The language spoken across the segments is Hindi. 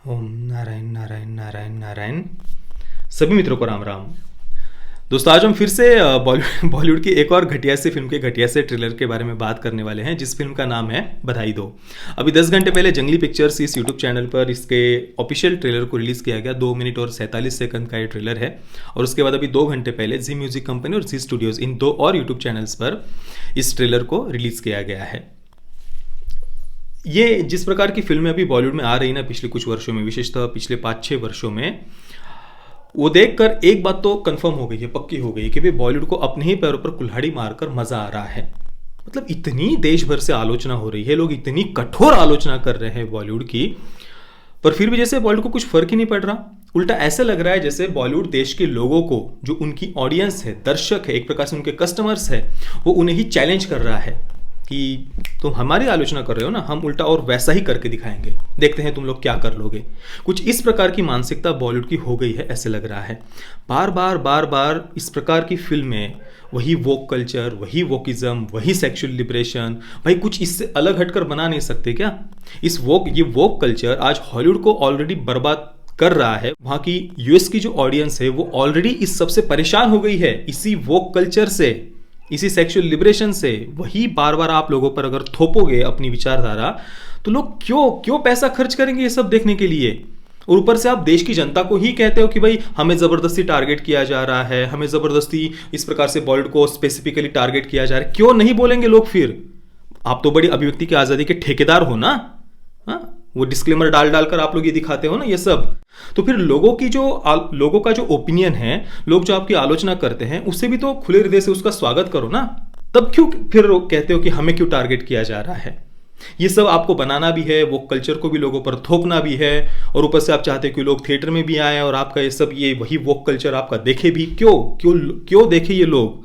ओम नारायण नारायण नारायण नारायण। सभी मित्रों को राम राम। दोस्तों, आज हम फिर से बॉलीवुड की एक और घटिया सी फिल्म के घटिया से ट्रेलर के बारे में बात करने वाले हैं, जिस फिल्म का नाम है बधाई दो। अभी 10 घंटे पहले जंगली पिक्चर्स इस यूट्यूब चैनल पर इसके ऑफिशियल ट्रेलर को रिलीज़ किया गया। 2 मिनट और 47 सेकंड का ये ट्रेलर है। और उसके बाद अभी 2 घंटे पहले जी म्यूजिक कंपनी और जी स्टूडियोज, इन 2 और यूट्यूब चैनल्स पर इस ट्रेलर को रिलीज़ किया गया है। ये जिस प्रकार की फिल्में अभी बॉलीवुड में आ रही ना पिछले कुछ वर्षों में, विशेषतः पिछले 5-6 वर्षों में, वो देखकर एक बात तो कंफर्म हो गई है, पक्की हो गई है कि भाई बॉलीवुड को अपने ही पैरों पर कुल्हाड़ी मारकर मजा आ रहा है। मतलब इतनी देश भर से आलोचना हो रही है, लोग इतनी कठोर आलोचना कर रहे हैं बॉलीवुड की, पर फिर भी जैसे बॉलीवुड को कुछ फर्क ही नहीं पड़ रहा। उल्टा ऐसे लग रहा है जैसे बॉलीवुड देश के लोगों को, जो उनकी ऑडियंस है, दर्शक है, एक प्रकार से उनके कस्टमर्स है, वो उन्हें ही चैलेंज कर रहा है कि तुम हमारी आलोचना कर रहे हो ना, हम उल्टा और वैसा ही करके दिखाएंगे, देखते हैं तुम लोग क्या कर लोगे। कुछ इस प्रकार की मानसिकता बॉलीवुड की हो गई है, ऐसे लग रहा है। बार बार बार बार इस प्रकार की फिल्में, वही वोक कल्चर, वही वोकिज्म, वही सेक्सुअल लिबरेशन, भाई कुछ इससे अलग हटकर बना नहीं सकते क्या? ये वोक कल्चर आज हॉलीवुड को ऑलरेडी बर्बाद कर रहा है। वहां की यूएस की जो ऑडियंस है वो ऑलरेडी इस सबसे परेशान हो गई है, इसी वोक कल्चर से, इसी सेक्सुअल लिबरेशन से। वही बार बार आप लोगों पर अगर थोपोगे अपनी विचारधारा, तो लोग क्यों क्यों पैसा खर्च करेंगे ये सब देखने के लिए? और ऊपर से आप देश की जनता को ही कहते हो कि भाई हमें जबरदस्ती टारगेट किया जा रहा है, हमें जबरदस्ती इस प्रकार से बॉलीवुड को स्पेसिफिकली टारगेट किया जा रहा है। क्यों नहीं बोलेंगे लोग फिर? आप तो बड़ी अभिव्यक्ति की आजादी के ठेकेदार हो ना। हाँ, वो डिस्क्लेमर डाल डालकर आप लोग ये दिखाते हो ना ये सब। तो फिर लोगों का जो ओपिनियन है, लोग जो आपकी आलोचना करते हैं, उससे भी तो खुले हृदय से उसका स्वागत करो ना। तब क्यों फिर कहते हो कि हमें क्यों टारगेट किया जा रहा है? ये सब आपको बनाना भी है, वो कल्चर को भी लोगों पर थोपना भी है, और ऊपर से आप चाहते हो कि लोग थिएटर में भी आए और आपका ये सब, ये वही वोक कल्चर आपका देखे भी। क्यों क्यों क्यों देखे ये लोग?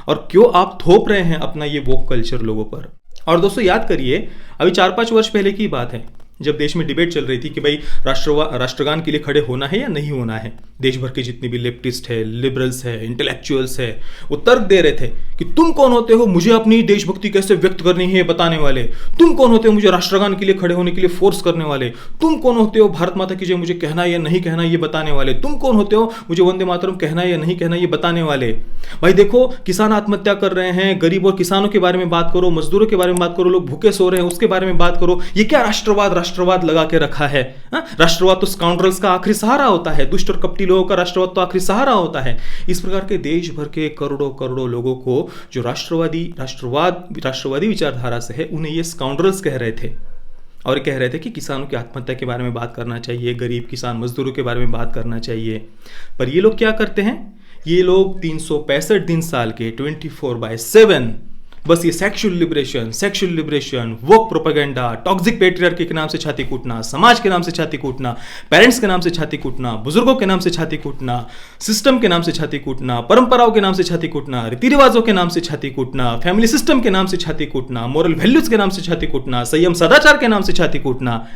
और क्यों आप थोप रहे हैं अपना ये वोक कल्चर लोगों पर? और दोस्तों याद करिए, अभी 4-5 वर्ष पहले की बात है, जब देश में डिबेट चल रही थी कि भाई राष्ट्रगान के लिए खड़े होना है या नहीं होना है। देश भर के जितने भी लेफ्टिस्ट है, लिबरल्स है, इंटेलेक्चुअल्स है, वो तर्क दे रहे थे कि तुम कौन होते हो मुझे अपनी देशभक्ति कैसे व्यक्त करनी है बताने वाले? तुम कौन होते हो मुझे राष्ट्रगान के लिए खड़े होने के लिए फोर्स करने वाले? तुम कौन होते हो भारत माता की जय मुझे कहना है या नहीं कहना ये बताने वाले? तुम कौन होते हो मुझे वंदे मातरम कहना है या नहीं कहना ये बताने वाले? भाई देखो, किसान आत्महत्या कर रहे हैं, गरीब और किसानों के बारे में बात करो, मजदूरों के बारे में बात करो, लोग भूखे सो रहे हैं उसके बारे में बात करो। ये क्या राष्ट्रवाद राष्ट्रवाद लगा के रखा है? राष्ट्रवाद तो स्काउंड्रल्स का आखिरी सहारा होता है, दुष्ट और कपटी लोगों का राष्ट्रवाद तो आखिरी सहारा होता है। इस प्रकार के देश भर के करोड़ों करोड़ों लोगों को जो राष्ट्रवादी विचारधारा से है, उन्हें ये स्काउंड्रल्स कह रहे थे। और कह रहे थे कि किसानों की आत्महत्या के बारे में बात करना चाहिए, गरीब किसान मजदूरों के बारे में बात करना चाहिए। पर ये लोग क्या करते हैं? ये लोग 365 दिन साल के 24/7 बस ये सेक्सुअल लिबरेशन, वोक प्रोपेगेंडा, टॉक्सिक पेट्रियार्की के नाम से छाती कूटना, समाज के नाम से छाती कूटना, पेरेंट्स के नाम से छाती कूटना, बुजुर्गों के नाम से छाती कूटना, सिस्टम के नाम से छाती कूटना, परंपराओं के नाम से छाती कूटना, रीति रिवाजों के नाम से छाती कूटना, फैमिली सिस्टम के नाम से छाती कूटना, मोरल वैल्यूज के नाम से छाती कूटना, संयम सदाचार के नाम से छाती कूटना।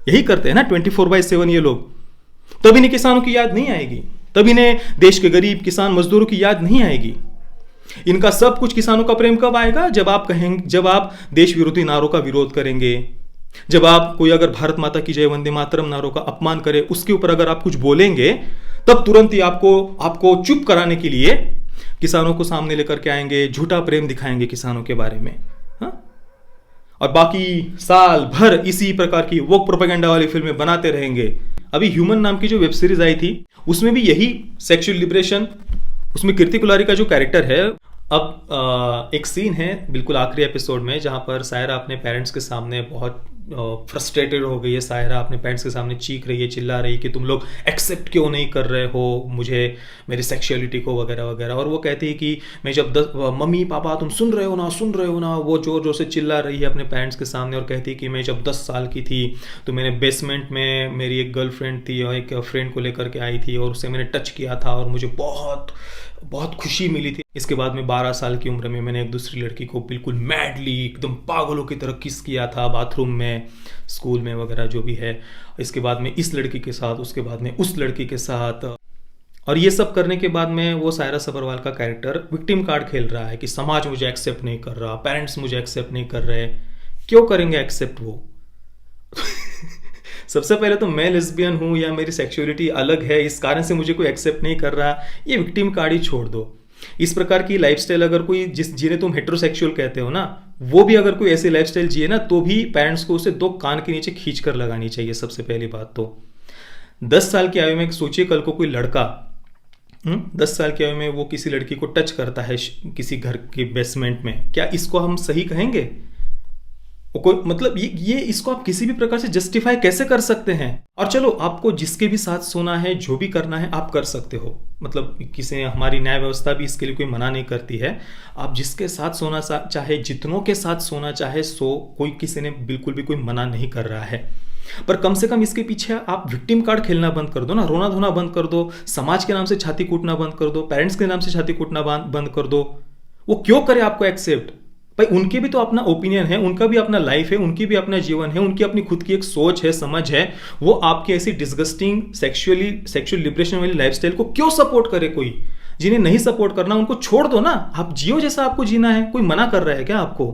यही करते हैं ना 24/7 ये लोग। तब इन्हें किसानों की याद नहीं आएगी, तब इन्हें देश के गरीब किसान मजदूरों की याद नहीं आएगी। इनका सब कुछ किसानों का प्रेम कब आएगा? जब आप देश विरोधी नारों का विरोध करेंगे, जब आप कोई अगर भारत माता की जय वंदे मातरम नारों का अपमान करे, उसके ऊपर अगर आप कुछ बोलेंगे, तब तुरंत ही आपको चुप कराने के लिए किसानों को सामने लेकर के आएंगे, झूठा प्रेम दिखाएंगे किसानों के बारे में। हाँ? और बाकी साल भर इसी प्रकार की वो प्रोपेगेंडा वाली फिल्में बनाते रहेंगे। अभी ह्यूमन नाम की जो वेब सीरीज आई थी, उसमें भी यही सेक्सुअल लिबरेशन, उसमें कीर्ति कुलारी का जो कैरेक्टर है। अब एक सीन है बिल्कुल आखिरी एपिसोड में, जहां पर सायरा अपने पेरेंट्स के सामने बहुत फ्रस्ट्रेटेड हो गई है। सायरा अपने पेरेंट्स के सामने चीख रही है, चिल्ला रही है कि तुम लोग एक्सेप्ट क्यों नहीं कर रहे हो मुझे, मेरी सेक्सुअलिटी को, वगैरह वगैरह। और वो कहती है कि मैं जब मम्मी पापा तुम सुन रहे हो ना, वो जोर जोर से चिल्ला रही है अपने पेरेंट्स के सामने, और कहती है कि मैं जब 10 साल की थी तो मैंने बेसमेंट में मेरी एक गर्लफ्रेंड थी और एक फ्रेंड को लेकर के आई थी, और उससे मैंने टच किया था और मुझे बहुत बहुत खुशी मिली थी। इसके बाद में 12 साल की उम्र में मैंने एक दूसरी लड़की को बिल्कुल मैडली, एकदम पागलों की तरह किस किया था बाथरूम में, स्कूल में वगैरह जो भी है। इसके बाद में इस लड़की के साथ, उसके बाद में उस लड़की के साथ। और ये सब करने के बाद में वो सायरा सबरवाल का कैरेक्टर विक्टिम कार्ड खेल रहा है कि समाज मुझे एक्सेप्ट नहीं कर रहा, पेरेंट्स मुझे एक्सेप्ट नहीं कर रहे। क्यों करेंगे एक्सेप्ट वो? सबसे पहले तो मैं लेस्बियन हूँ या मेरी सेक्सुअलिटी अलग है, इस कारण से मुझे कोई एक्सेप्ट नहीं कर रहा, ये विक्टिम कार्ड ही छोड़ दो। इस प्रकार की लाइफस्टाइल अगर कोई जिन्हें तुम हेट्रोसेक्सुअल कहते हो ना, वो भी अगर कोई ऐसी लाइफस्टाइल जिए ना, तो भी पेरेंट्स को उसे दो कान के नीचे खींच कर लगानी चाहिए। सबसे पहली बात तो 10 साल की आयु में सोचिए, कल को कोई लड़का 10 साल की आयु में वो किसी लड़की को टच करता है किसी घर के बेसमेंट में, क्या इसको हम सही कहेंगे? कोई मतलब ये इसको आप किसी भी प्रकार से जस्टिफाई कैसे कर सकते हैं? और चलो, आपको जिसके भी साथ सोना है, जो भी करना है आप कर सकते हो, मतलब किसी हमारी न्याय व्यवस्था भी इसके लिए कोई मना नहीं करती है। आप जिसके साथ सोना चाहे, जितनों के साथ सोना चाहे सो, कोई किसी ने बिल्कुल भी कोई मना नहीं कर रहा है। पर कम से कम इसके पीछे आप विक्टिम कार्ड खेलना बंद कर दो ना, रोना धोना बंद कर दो, समाज के नाम से छाती कूटना बंद कर दो, पेरेंट्स के नाम से छाती कूटना बंद कर दो। वो क्यों करे आपको एक्सेप्ट? भाई उनके भी तो अपना ओपिनियन है, उनका भी अपना लाइफ है, उनकी भी अपना जीवन है, उनकी अपनी खुद की एक सोच है, समझ है। वो आपकी ऐसी डिस्गस्टिंग सेक्सुअल लिबरेशन वाली लाइफस्टाइल को क्यों सपोर्ट करे? कोई जिन्हें नहीं सपोर्ट करना उनको छोड़ दो ना, आप जियो जैसा आपको जीना है। कोई मना कर रहा है क्या आपको?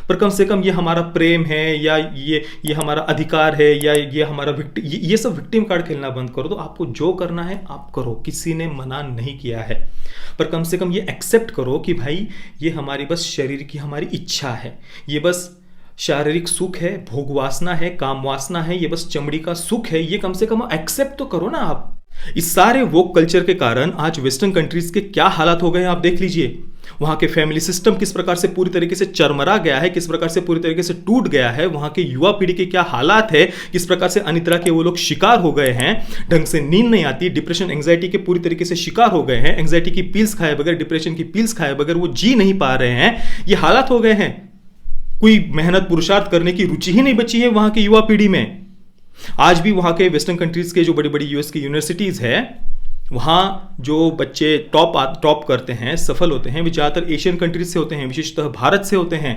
पर कम से कम ये हमारा प्रेम है, या ये हमारा अधिकार है, या ये हमारा ये सब विक्टिम कार्ड खेलना बंद करो। तो आपको जो करना है आप करो, किसी ने मना नहीं किया है। पर कम से कम ये एक्सेप्ट करो कि भाई ये हमारी बस शरीर की हमारी इच्छा है, ये बस शारीरिक सुख है, भोग वासना है, काम वासना है, ये बस चमड़ी का सुख है। ये कम से कम एक्सेप्ट तो करो ना आप। इस सारे वोक कल्चर के कारण आज वेस्टर्न कंट्रीज के क्या हालात हो गए हैं आप देख लीजिए। वहां के फैमिली सिस्टम किस प्रकार से पूरी तरीके से चरमरा गया है, किस प्रकार से पूरी तरीके से टूट गया है। वहां के युवा पीढ़ी के क्या हालात है, किस प्रकार से अनिद्रा के वो लोग शिकार हो गए हैं, ढंग से नींद नहीं आती, डिप्रेशन एंग्जाइटी के पूरी तरीके से शिकार हो गए हैं, एंग्जाइटी की पिल्स खाए बगैर, डिप्रेशन की पिल्स खाए बगैर वो जी नहीं पा रहे हैं। ये हालात हो गए हैं। कोई मेहनत पुरुषार्थ करने की रुचि ही नहीं बची है वहां की युवा पीढ़ी में। आज भी वहां के वेस्टर्न कंट्रीज के जो बड़ी बड़ी यूएस की यूनिवर्सिटीज है, वहाँ जो बच्चे टॉप करते हैं, सफल होते हैं, वे ज़्यादातर एशियन कंट्रीज से होते हैं, विशेषतः भारत से होते हैं।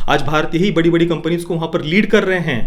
आज भारत यही बड़ी बड़ी कंपनीज को वहाँ पर लीड कर रहे हैं,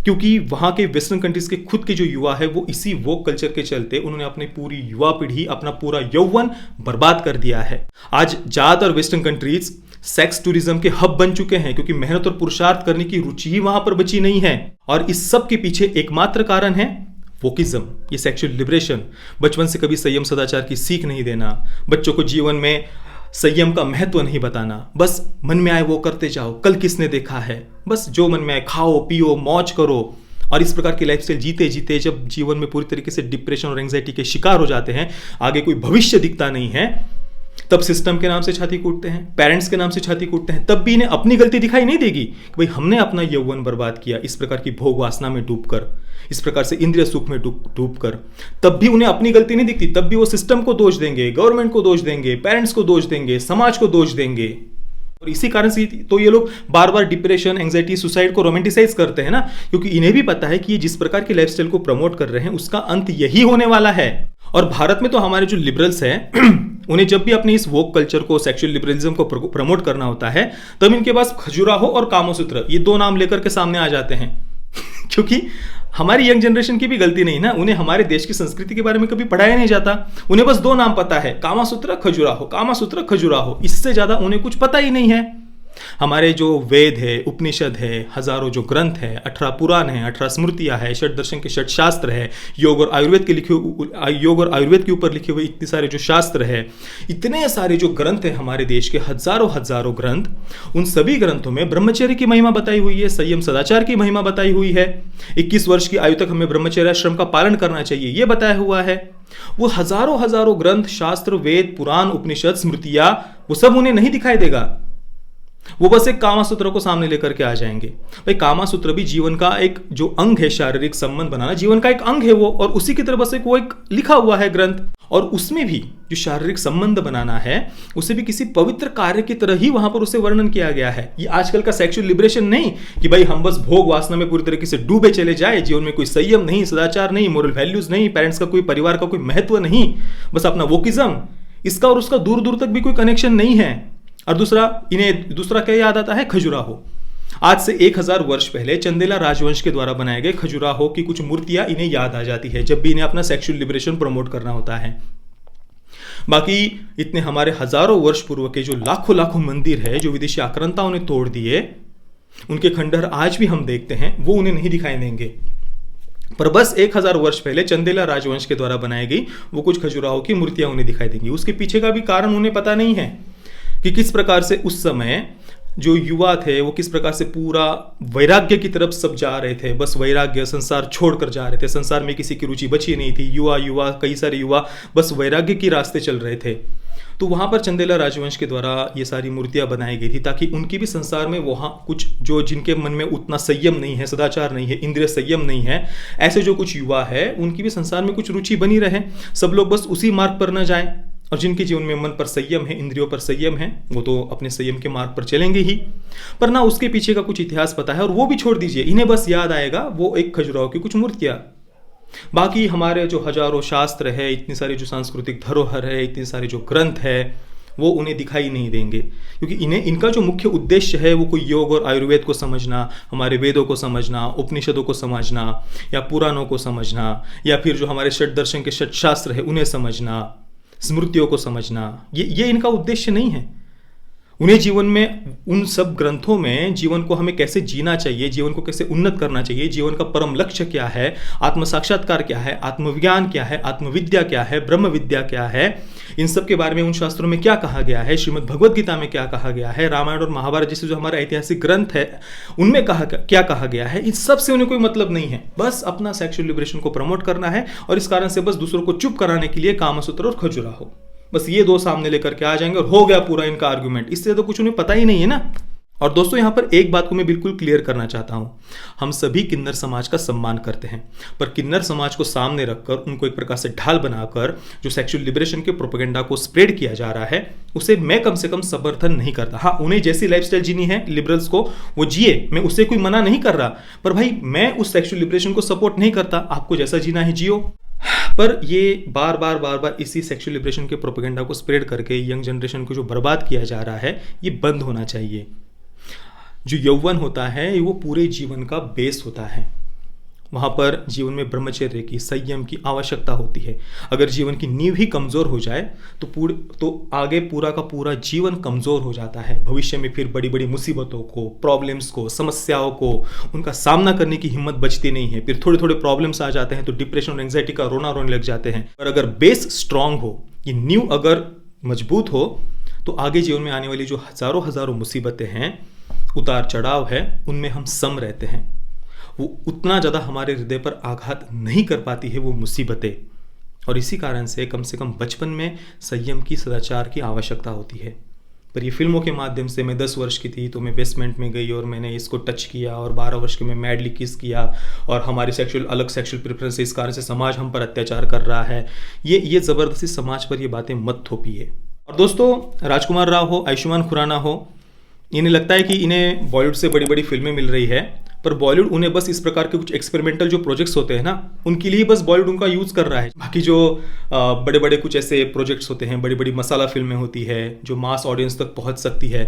क्योंकि वहाँ के वेस्टर्न कंट्रीज के खुद के जो युवा है वो इसी वोक कल्चर के चलते उन्होंने अपनी पूरी युवा पीढ़ी, अपना पूरा यौवन बर्बाद कर दिया है। आज ज़्यादातर वेस्टर्न कंट्रीज सेक्स टूरिज्म के हब बन चुके हैं, क्योंकि मेहनत और पुरुषार्थ करने की रुचि ही वहां पर बची नहीं है। और इस सब के पीछे एकमात्र कारण है वोकिज्म, ये सेक्सुअल लिबरेशन। बचपन से कभी संयम सदाचार की सीख नहीं देना, बच्चों को जीवन में संयम का महत्व नहीं बताना, बस मन में आए वो करते जाओ, कल किसने देखा है, बस जो मन में आए खाओ पियो मौज करो। और इस प्रकार की लाइफस्टाइल जीते जीते जब जीवन में पूरी तरीके से डिप्रेशन और एंग्जाइटी के शिकार हो जाते हैं, आगे कोई भविष्य दिखता नहीं है, तब सिस्टम के नाम से छाती कूटते हैं, पेरेंट्स के नाम से छाती कूटते हैं। तब भी इन्हें अपनी गलती दिखाई नहीं देगी कि भाई हमने अपना यौवन बर्बाद किया इस प्रकार की भोग वासना में डूबकर, इस प्रकार से इंद्रिय सुख में डूबकर। तब भी उन्हें अपनी गलती नहीं दिखती, तब भी वो सिस्टम को दोष देंगे, गवर्नमेंट को दोष देंगे, पेरेंट्स को दोष देंगे, समाज को दोष देंगे। और इसी कारण से तो ये लोग बार बार डिप्रेशन, एंग्जाइटी, सुसाइड को रोमांटिसाइज करते हैं ना, क्योंकि इन्हें भी पता है कि ये जिस प्रकार की लाइफस्टाइल को प्रमोट कर रहे हैं उसका अंत यही होने वाला है। और भारत में तो हमारे जो लिबरल्स हैं उन्हें जब भी अपने इस वोक कल्चर को, सेक्सुअल लिबरलिज्म को प्रमोट करना होता है, तब इनके पास खजुराहो और कामसूत्र ये दो नाम लेकर के सामने आ जाते हैं। क्योंकि हमारी यंग जनरेशन की भी गलती नहीं ना, उन्हें हमारे देश की संस्कृति के बारे में कभी पढ़ाया नहीं जाता। उन्हें बस दो नाम पता है, कामसूत्र खजुराहो, कामसूत्र खजुराहो, इससे ज्यादा उन्हें कुछ पता ही नहीं है। हमारे जो वेद है, उपनिषद है, हजारों जो ग्रंथ है, 18 पुराण है, 18 स्मृतियां है, षट दर्शन के षट शास्त्र है, योग और आयुर्वेद के ऊपर लिखे हुए इतने सारे जो शास्त्र है, इतने सारे जो ग्रंथ है हमारे देश के, हजारों ग्रंथ, उन सभी ग्रंथों में ब्रह्मचर्य की महिमा बताई हुई है, संयम सदाचार की महिमा बताई हुई है। 21 वर्ष की आयु तक हमें ब्रह्मचर्य आश्रम का पालन करना चाहिए, यह बताया हुआ है। वो हजारों ग्रंथ, शास्त्र, वेद, पुराण, उपनिषद, स्मृतियां, वो सब उन्हें नहीं दिखाई देगा। वो बस एक कामसूत्र को सामने लेकर के आ जाएंगे। भाई कामसूत्र भी जीवन का एक जो अंग है, शारीरिक संबंध बनाना जीवन का एक अंग है वो, और उसी की तरह बस एक वो एक लिखा हुआ है ग्रंथ। और उसमें भी जो शारीरिक संबंध बनाना है उसे भी किसी पवित्र कार्य की तरह ही वहां पर उसे वर्णन किया गया है। ये आजकल का सेक्सुअल लिबरेशन नहीं कि भाई हम बस भोग वासना में पूरी तरीके से डूबे चले जाए, जीवन में कोई संयम नहीं, सदाचार नहीं, मोरल वैल्यूज नहीं, पेरेंट्स का कोई, परिवार का कोई महत्व नहीं, बस अपना वोकिज्म, इसका और उसका दूर दूर तक भी कोई कनेक्शन नहीं है। और दूसरा क्या याद आता है? खजुराहो। आज से 1000 वर्ष पहले चंदेला राजवंश के द्वारा बनाए गए खजुराहो की कुछ मूर्तियां इन्हें याद आ जाती है जब भी इन्हें अपना सेक्सुअल लिबरेशन प्रमोट करना होता है। बाकी इतने हमारे हजारों वर्ष पूर्व के जो लाखों मंदिर है जो विदेशी आक्रांताओं ने तोड़ दिए, उनके खंडहर आज भी हम देखते हैं, वो उन्हें नहीं दिखाई देंगे। पर बस 1000 वर्ष पहले चंदेला राजवंश के द्वारा बनाई गई वो कुछ खजुराहो की मूर्तियां उन्हें दिखाई देंगी। उसके पीछे का भी कारण उन्हें पता नहीं है कि किस प्रकार से उस समय जो युवा थे वो किस प्रकार से पूरा वैराग्य की तरफ सब जा रहे थे। बस वैराग्य, संसार छोड़कर जा रहे थे, संसार में किसी की रुचि बची नहीं थी। युवा कई सारे युवा बस वैराग्य के रास्ते चल रहे थे। तो वहाँ पर चंदेला राजवंश के द्वारा ये सारी मूर्तियाँ बनाई गई थी ताकि उनकी भी संसार में वहाँ कुछ जो जिनके मन में उतना संयम नहीं है, सदाचार नहीं है, इंद्रिय संयम नहीं है, ऐसे जो कुछ युवा है उनकी भी संसार में कुछ रुचि बनी रहे। सब लोग बस उसी मार्ग पर न जाएं, और जिनके जीवन में मन पर संयम है, इंद्रियों पर संयम है, वो तो अपने संयम के मार्ग पर चलेंगे ही। पर ना उसके पीछे का कुछ इतिहास पता है, और वो भी छोड़ दीजिए, इन्हें बस याद आएगा वो एक खजुराहो की कुछ मूर्तियाँ। बाकी हमारे जो हजारों शास्त्र है, इतनी सारी जो सांस्कृतिक धरोहर है, इतने सारे जो ग्रंथ है, वो उन्हें दिखाई नहीं देंगे, क्योंकि इनका जो मुख्य उद्देश्य है वो कोई योग और आयुर्वेद को समझना, हमारे वेदों को समझना, उपनिषदों को समझना, या पुराणों को समझना, या फिर जो हमारे षट दर्शन के षट शास्त्र है उन्हें समझना, स्मृतियों को समझना, ये इनका उद्देश्य नहीं है। उन्हें जीवन में उन सब ग्रंथों में जीवन को हमें कैसे जीना चाहिए, जीवन को कैसे उन्नत करना चाहिए, जीवन का परम लक्ष्य क्या है, आत्म साक्षात्कार क्या है, आत्मविज्ञान क्या है, आत्मविद्या क्या है, ब्रह्म विद्या क्या है, इन सब के बारे में उन शास्त्रों में क्या कहा गया है, श्रीमद् भगवद गीता में क्या कहा गया है, रामायण और महाभारत जैसे जो हमारा ऐतिहासिक ग्रंथ है उनमें क्या कहा गया है, इन सब से उन्हें कोई मतलब नहीं है। बस अपना सेक्सुअल लिबरेशन को प्रमोट करना है, और इस कारण से बस दूसरों को चुप कराने के लिए कामसूत्र और खजुराहो, बस ये दो सामने लेकर के आ जाएंगे और हो गया पूरा इनका आर्गुमेंट। इससे तो कुछ उन्हें पता ही नहीं है ना। और दोस्तों यहाँ पर एक बात को मैं बिल्कुल क्लियर करना चाहता हूँ, हम सभी किन्नर समाज का सम्मान करते हैं, पर किन्नर समाज को सामने रखकर उनको एक प्रकार से ढाल बनाकर जो सेक्सुअल लिबरेशन के प्रोपेगेंडा को स्प्रेड किया जा रहा है उसे मैं कम से कम समर्थन नहीं करता। हाँ, उन्हें जैसी लाइफस्टाइल जीनी है लिबरल्स को वो जिए, मैं उससे कोई मना नहीं कर रहा, पर भाई मैं उस सेक्सुअल लिबरेशन को सपोर्ट नहीं करता। आपको जैसा जीना है जियो, पर ये बार बार इसी सेक्सुअल लिबरेशन के प्रोपेगेंडा को स्प्रेड करके यंग जनरेशन को जो बर्बाद किया जा रहा है ये बंद होना चाहिए। जो यौवन होता है वो पूरे जीवन का बेस होता है, वहाँ पर जीवन में ब्रह्मचर्य की, संयम की आवश्यकता होती है। अगर जीवन की नींव ही कमज़ोर हो जाए तो आगे पूरा का पूरा जीवन कमज़ोर हो जाता है। भविष्य में फिर बड़ी बड़ी मुसीबतों को, प्रॉब्लम्स को, समस्याओं को उनका सामना करने की हिम्मत बचती नहीं है। फिर थोड़े थोड़े प्रॉब्लम्स आ जाते हैं तो डिप्रेशन और एंग्जाइटी का रोना रोने लग जाते हैं। पर अगर बेस स्ट्रांग हो, ये नींव अगर मजबूत हो, तो आगे जीवन में आने वाली जो हजारों मुसीबतें हैं, उतार चढ़ाव है, उनमें हम सम रहते हैं। वो उतना ज़्यादा हमारे हृदय पर आघात नहीं कर पाती है वो मुसीबतें। और इसी कारण से कम बचपन में संयम की, सदाचार की आवश्यकता होती है। पर ये फिल्मों के माध्यम से, मैं 10 वर्ष की थी तो मैं बेसमेंट में गई और मैंने इसको टच किया, और 12 वर्ष के मैं मैडली किस किया, और हमारी अलग सेक्सुअल प्रेफरेंस है, इस कारण से समाज हम पर अत्याचार कर रहा है। ये ज़बरदस्ती समाज पर ये बातें मत थोपिए। और दोस्तों, राजकुमार राव हो, आयुष्मान खुराना हो, इन्हें लगता है कि इन्हें बॉलीवुड से बड़ी बड़ी फिल्में मिल रही है, पर बॉलीवुड उन्हें बस इस प्रकार के कुछ एक्सपेरिमेंटल जो प्रोजेक्ट्स होते हैं ना, उनके लिए बस बॉलीवुड उनका यूज़ कर रहा है। बाकी जो बड़े बड़े कुछ ऐसे प्रोजेक्ट्स होते हैं, बड़ी बड़ी मसाला फिल्में होती है जो मास ऑडियंस तक पहुंच सकती है,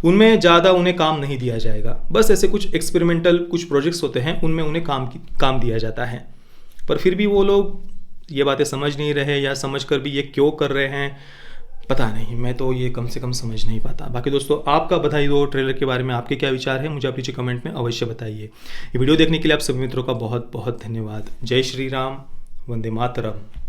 उनमें ज़्यादा उन्हें काम नहीं दिया जाएगा। बस ऐसे कुछ एक्सपेरिमेंटल कुछ प्रोजेक्ट्स होते हैं, उनमें उन्हें काम दिया जाता है। पर फिर भी वो लोग ये बातें समझ नहीं रहे, या समझ कर भी ये क्यों कर रहे हैं पता नहीं, मैं तो ये कम से कम समझ नहीं पाता। बाकी दोस्तों, आपका बधाई हो ट्रेलर के बारे में, आपके क्या विचार है मुझे आप नीचे कमेंट में अवश्य बताइए। ये वीडियो देखने के लिए आप सभी मित्रों का बहुत बहुत धन्यवाद। जय श्री राम, वंदे मातरम।